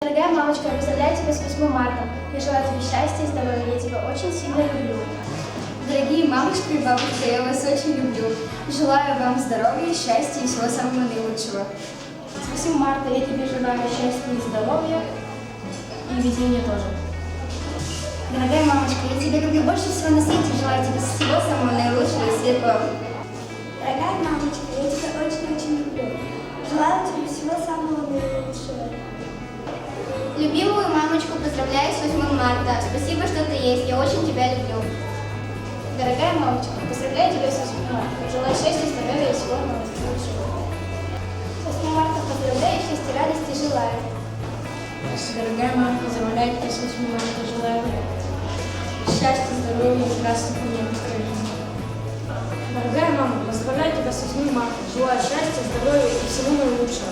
Дорогая мамочка, я поздравляю тебя с 8 марта. Я желаю тебе счастья и здоровья. Я тебя очень сильно люблю. Дорогие мамочка и бабушка, я вас очень люблю. Желаю вам здоровья, счастья и всего самого наилучшего. С 8 марта я тебе желаю счастья и здоровья. И везения тоже. Дорогая мамочка, я тебя люблю больше всего на свете. Желаю тебе всего самого наилучшего и светлого. Дорогая мамочка, я тебя очень-очень люблю. Желаю тебе всего самого наилучшего. Любимую мамочку поздравляю с 8 марта. Спасибо, что ты есть. Я очень тебя люблю. Дорогая мамочка, поздравляю тебя с 8 марта. Желаю счастья, здоровья и всего наилучшего. С 8 марта поздравляю, счастья, радости желаю. Дорогая мама, поздравляю тебя с 8 марта. Желаю счастья, здоровья и прекрасных дней настроения. Дорогая мама, поздравляю тебя с 8 марта. Желаю счастья, здоровья и всего наилучшего.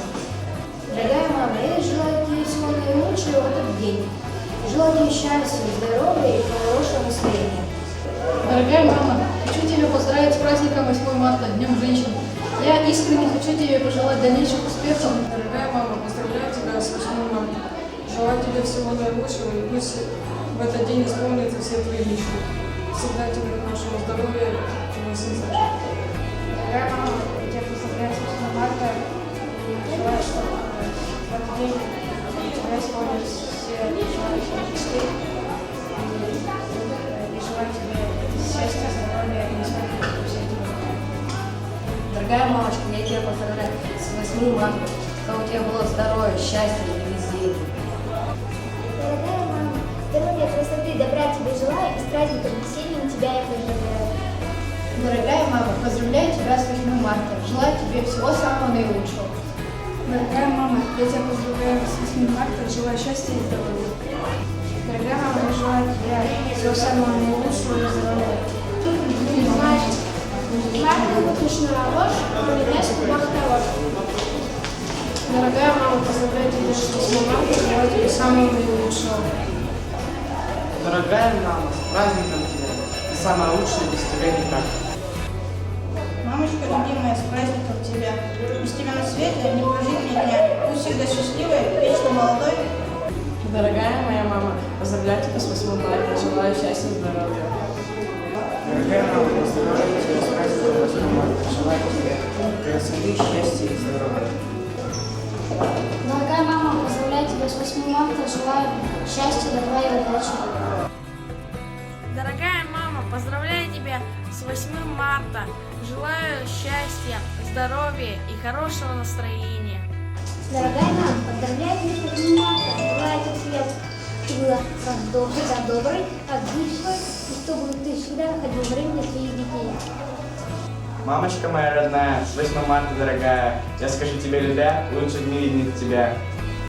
Дорогая мама, я желаю тебе всего наилучшего в этот день. Желаю тебе счастья, здоровья и хорошего настроения. Дорогая мама, хочу тебя поздравить с праздником 8 марта, Днем женщин. Я искренне хочу тебе пожелать дальнейших успехов. Дорогая мама, поздравляю тебя с 8 марта. Желаю тебе всего наилучшего и пусть в этот день исполнятся все твои мечты. Всегда тебе нашего здоровья, твоего сына. Дорогая мама, я тебя поздравляю с 8 марта. Желаю, чтобы в этот день у тебя исполнились все желающие мечты. И желаю тебе счастья, здоровья и успехов во всех делах. Дорогая мамочка, я тебя поздравляю с 8 марта. Чтобы у тебя было здоровье, счастье и везение. Дорогая мама, здоровья, красоты, добра тебе желаю и с праздником весельем тебя я поздравляю. Дорогая мама, поздравляю тебя с 8 марта. Желаю тебе всего самого наилучшего. Дорогая мама, я тебя поздравляю с 8 марта. Желаю счастья и здоровья. Дорогая мама, я желаю тебе всего самого наилучшего и здоровья. Марта выпущена ложь, кроме мяса бахта ложь. Дорогая мама, поздравляю тебя с 8 марта. Желаю тебе самого наилучшего. Дорогая мама, с праздником тебя! Ты самая лучшая достижение так. Мамочка любимая, с праздником тебя. Без тебя на свете не прожить мне дня. Пусть всегда счастливой, вечно молодой. Дорогая моя мама, поздравляю тебя с 8 марта. Желаю счастья и здоровья. Дорогая мама, поздравляю тебя с праздником 8 марта. Желаю тебе красоты, счастья и здоровья. Дорогая мама, поздравляю тебя с 8 марта. Желаю счастья, добра и удачи. Дорогая мама, поздравляю тебя с 8 марта. Желаю счастья, здоровья и хорошего настроения. Дорогая мама, поздравляю тебя с 8 марта. Желаю тебе, чтобы ты была доброй, отзывчивой, и чтобы ты всегда находил время для своих детей. Мамочка моя родная, с 8 марта, дорогая, я скажу тебе, любя, лучше в мире нет тебя.